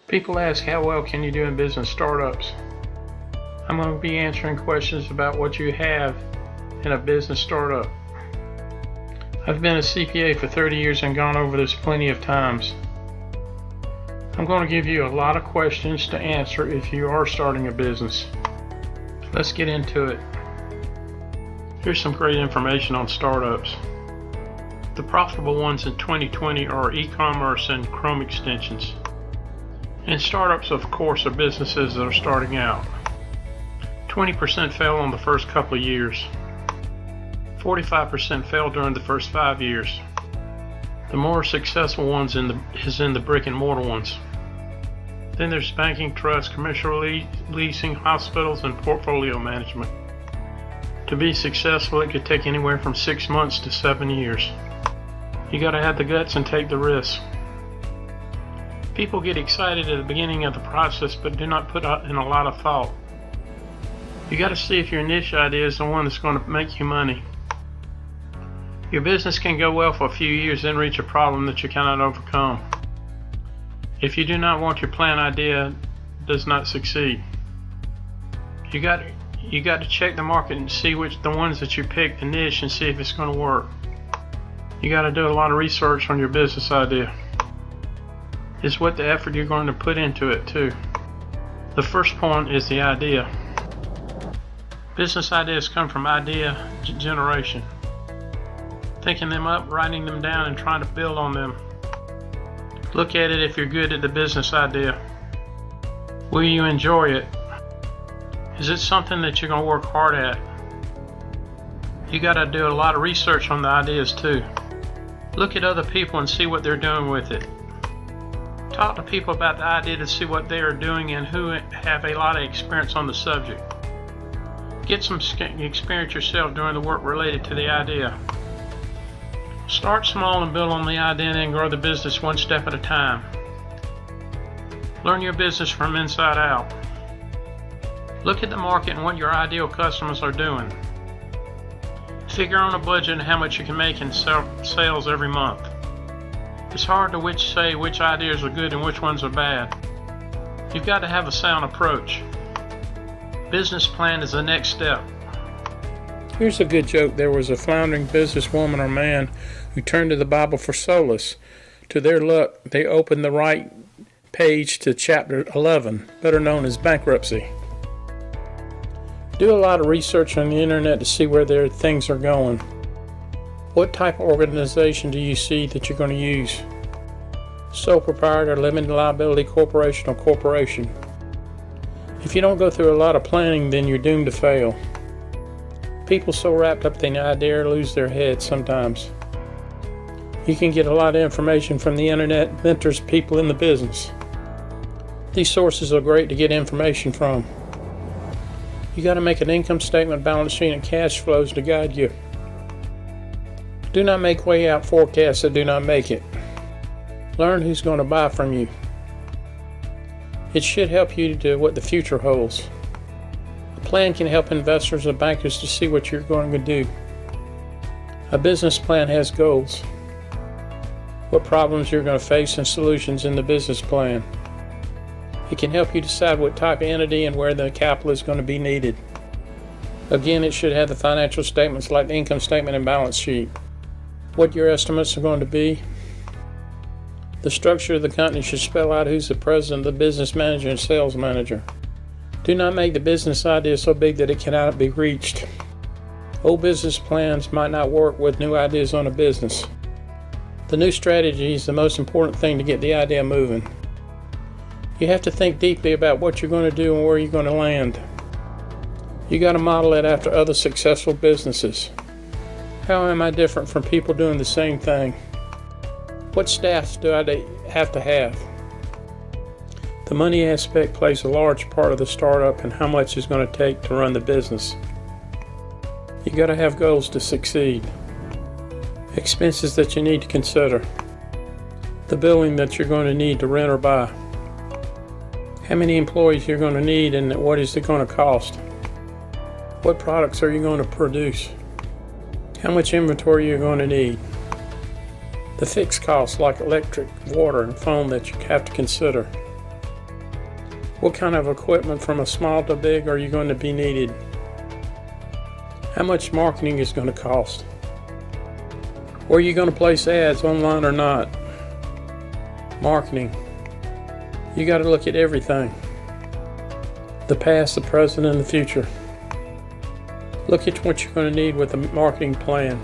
People ask how well can you do in business startups. I'm going to be answering questions about what you have in a business startup. I've been a CPA for 30 years and gone over this plenty of times. I'm going to give you a lot of questions to answer if you are starting a business. Let's get into it. Here's some great information on startups. The profitable ones in 2020 are e-commerce and Chrome extensions. And startups, of course, are businesses that are starting out. 20% fail on the first couple of years. 45% fail during the first 5 years. The more successful ones is in the brick and mortar ones. Then there's banking, trust, commercial leasing, hospitals, and portfolio management. To be successful, it could take anywhere from 6 months to 7 years. You gotta have the guts and take the risk. People get excited at the beginning of the process but do not put in a lot of thought. You gotta see if your niche idea is the one that's going to make you money. Your business can go well for a few years, then reach a problem that you cannot overcome. If you do not want your plan idea does not succeed. You got to check the market and see which the ones that you pick, the niche, and see if it's going to work. You got to do a lot of research on your business idea. It's what the effort you're going to put into it too. The first point is the idea. Business ideas come from idea generation. Thinking them up, writing them down, and trying to build on them. Look at it if you're good at the business idea. Will you enjoy it? Is it something that you're going to work hard at? You got to do a lot of research on the ideas too. Look at other people and see what they're doing with it. Talk to people about the idea to see what they are doing and who have a lot of experience on the subject. Get some experience yourself doing the work related to the idea. Start small and build on the idea and then grow the business one step at a time. Learn your business from inside out. Look at the market and what your ideal customers are doing. Figure on a budget and how much you can make in sales every month. It's hard to say which ideas are good and which ones are bad. You've got to have a sound approach. Business plan is the next step. Here's a good joke. There was a floundering businesswoman or man who turned to the Bible for solace. To their luck, they opened the right page to chapter 11, better known as bankruptcy. Do a lot of research on the internet to see where their things are going. What type of organization do you see that you're going to use? Sole proprietor, limited liability, corporation, or corporation? If you don't go through a lot of planning, then you're doomed to fail. People so wrapped up in the idea lose their heads sometimes. You can get a lot of information from the internet, mentors, people in the business. These sources are great to get information from. You got to make an income statement, balance sheet, and cash flows to guide you. Do not make way out forecasts that do not make it. Learn who's going to buy from you. It should help you to what the future holds. A plan can help investors and bankers to see what you're going to do. A business plan has goals. What problems you're going to face and solutions in the business plan. It can help you decide what type of entity and where the capital is going to be needed. Again, it should have the financial statements like the income statement and balance sheet. What your estimates are going to be. The structure of the company should spell out who's the president, the business manager, and sales manager. Do not make the business idea so big that it cannot be reached. Old business plans might not work with new ideas on a business. The new strategy is the most important thing to get the idea moving. You have to think deeply about what you're going to do and where you're going to land. You got to model it after other successful businesses. How am I different from people doing the same thing? What staff do I have to have? The money aspect plays a large part of the startup and how much it's going to take to run the business. You got to have goals to succeed. Expenses that you need to consider. The building that you're going to need to rent or buy. How many employees you're going to need and what is it going to cost? What products are you going to produce? How much inventory you're going to need? The fixed costs like electric, water, and phone that you have to consider. What kind of equipment from a small to big are you going to be needed? How much marketing is going to cost? Where are you going to place ads, online or not? Marketing. You got to look at everything. The past, the present, and the future. Look at what you're going to need with a marketing plan.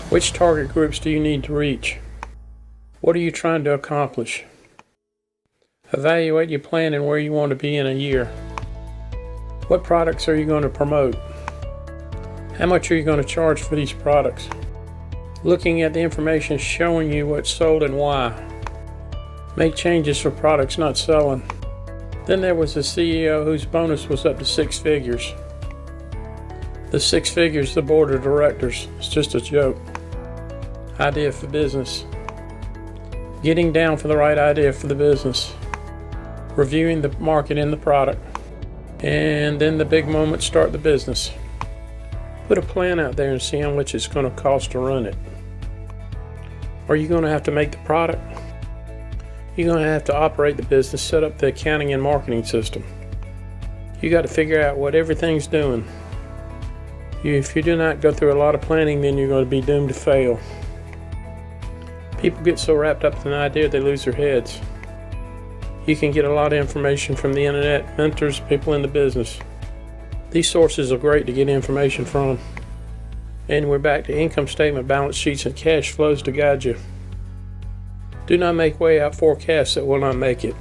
Which target groups do you need to reach? What are you trying to accomplish? Evaluate your plan and where you want to be in a year. What products are you going to promote? How much are you going to charge for these products? Looking at the information showing you what's sold and why. Make changes for products not selling. Then there was a CEO whose bonus was up to 6 figures. The 6 figures, the board of directors. It's just a joke. Idea for business. Getting down for the right idea for the business. Reviewing the market and the product. And then the big moment, start the business. Put a plan out there and see how much it's going to cost to run it. Are you going to have to make the product? You're going to have to operate the business, set up the accounting and marketing system. You got to figure out what everything's doing. If you do not go through a lot of planning, then you're going to be doomed to fail. People get so wrapped up in an idea they lose their heads. You can get a lot of information from the internet, mentors, people in the business. These sources are great to get information from. And we're back to income statement, balance sheets, and cash flows to guide you. Do not make way out forecasts that will not make it.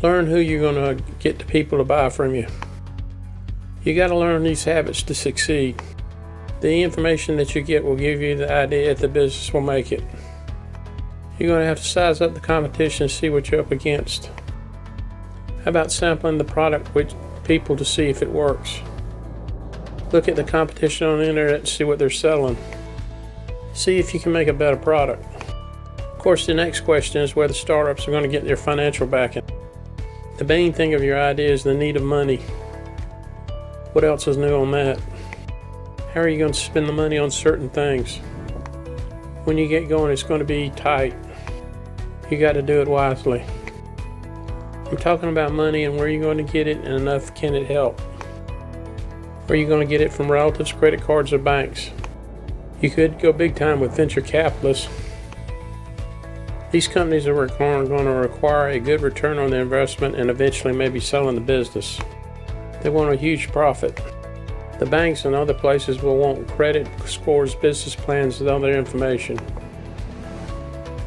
Learn who you're going to get the people to buy from you. You got to learn these habits to succeed. The information that you get will give you the idea if the business will make it. You're going to have to size up the competition and see what you're up against. How about sampling the product with people to see if it works? Look at the competition on the internet and see what they're selling. See if you can make a better product. Of course, the next question is whether startups are going to get their financial backing. The main thing of your idea is the need of money. What else is new on that? How are you going to spend the money on certain things? When you get going, it's going to be tight. You got to do it wisely. I'm talking about money and where you're going to get it and enough can it help. Are you going to get it from relatives, credit cards, or banks? You could go big time with venture capitalists. These companies are going to require a good return on their investment and eventually maybe selling the business. They want a huge profit. The banks and other places will want credit scores, business plans, and other information.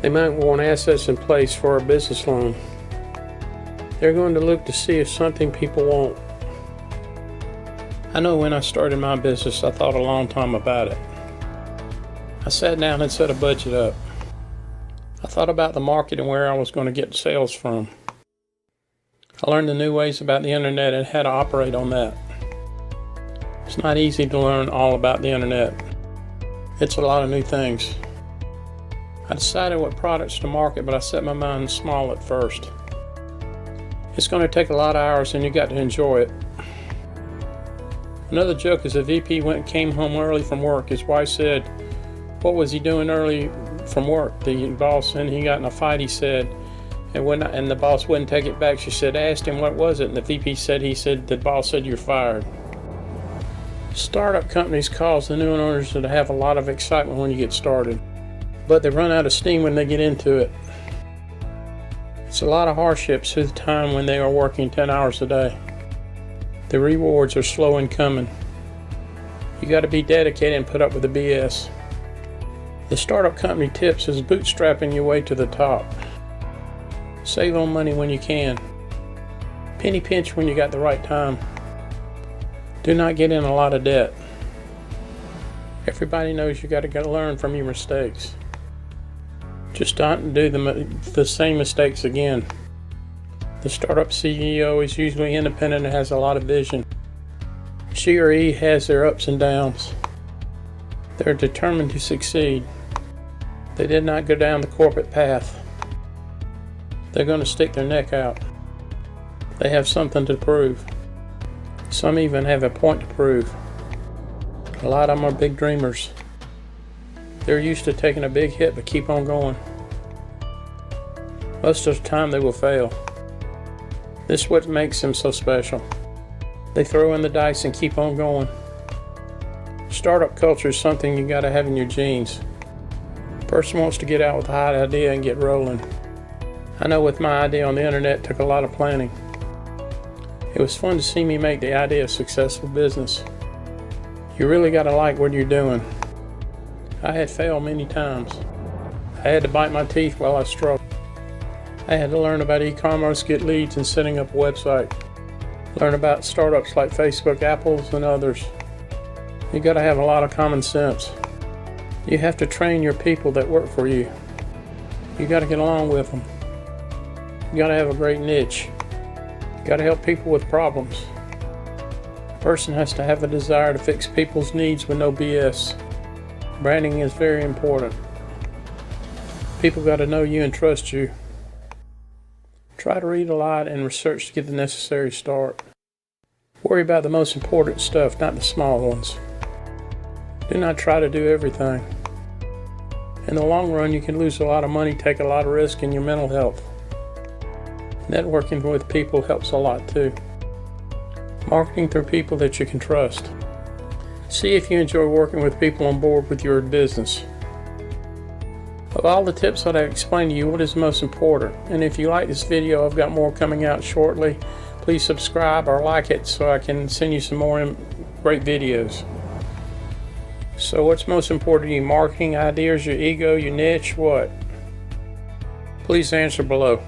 They might want assets in place for a business loan. They're going to look to see if something people want. I know when I started my business, I thought a long time about it. I sat down and set a budget up. I thought about the market and where I was going to get sales from. I learned the new ways about the internet and how to operate on that. It's not easy to learn all about the internet. It's a lot of new things. I decided what products to market, but I set my mind small at first. It's going to take a lot of hours and you got to enjoy it. Another joke is a VP came home early from work. His wife said, "What was he doing early from work?" The boss, and he got in a fight, he said, and the boss wouldn't take it back. She said, "Asked him what was it?" And the VP said, the boss said, "You're fired." Startup companies cause the new owners to have a lot of excitement when you get started, but they run out of steam when they get into it. It's a lot of hardships through the time when they are working 10 hours a day. The rewards are slow in coming. You got to be dedicated and put up with the BS. The startup company tips is bootstrapping your way to the top. Save on money when you can. Penny pinch when you got the right time. Do not get in a lot of debt. Everybody knows you got to learn from your mistakes. Just don't do the same mistakes again. The startup CEO is usually independent and has a lot of vision. She or he has their ups and downs. They're determined to succeed. They did not go down the corporate path. They're going to stick their neck out. They have something to prove. Some even have a point to prove. A lot of them are big dreamers. They're used to taking a big hit but keep on going. Most of the time they will fail. This is what makes them so special. They throw in the dice and keep on going. Startup culture is something you gotta have in your genes. A person wants to get out with a hot idea and get rolling. I know with my idea on the internet it took a lot of planning. It was fun to see me make the idea a successful business. You really gotta like what you're doing. I had failed many times. I had to bite my teeth while I struggled. I had to learn about e-commerce, get leads, and setting up a website. Learn about startups like Facebook, Apple, and others. You gotta have a lot of common sense. You have to train your people that work for you. You gotta get along with them. You gotta have a great niche. You gotta help people with problems. A person has to have a desire to fix people's needs with no BS. Branding is very important. People gotta know you and trust you. Try to read a lot and research to get the necessary start. Worry about the most important stuff, not the small ones. Do not try to do everything. In the long run, you can lose a lot of money, take a lot of risk in your mental health. Networking with people helps a lot too. Marketing through people that you can trust. See if you enjoy working with people on board with your business. Of all the tips that I explained to you, what is most important? And if you like this video, I've got more coming out shortly. Please subscribe or like it so I can send you some more great videos. So what's most important to you? Marketing, ideas, your ego, your niche, what? Please answer below.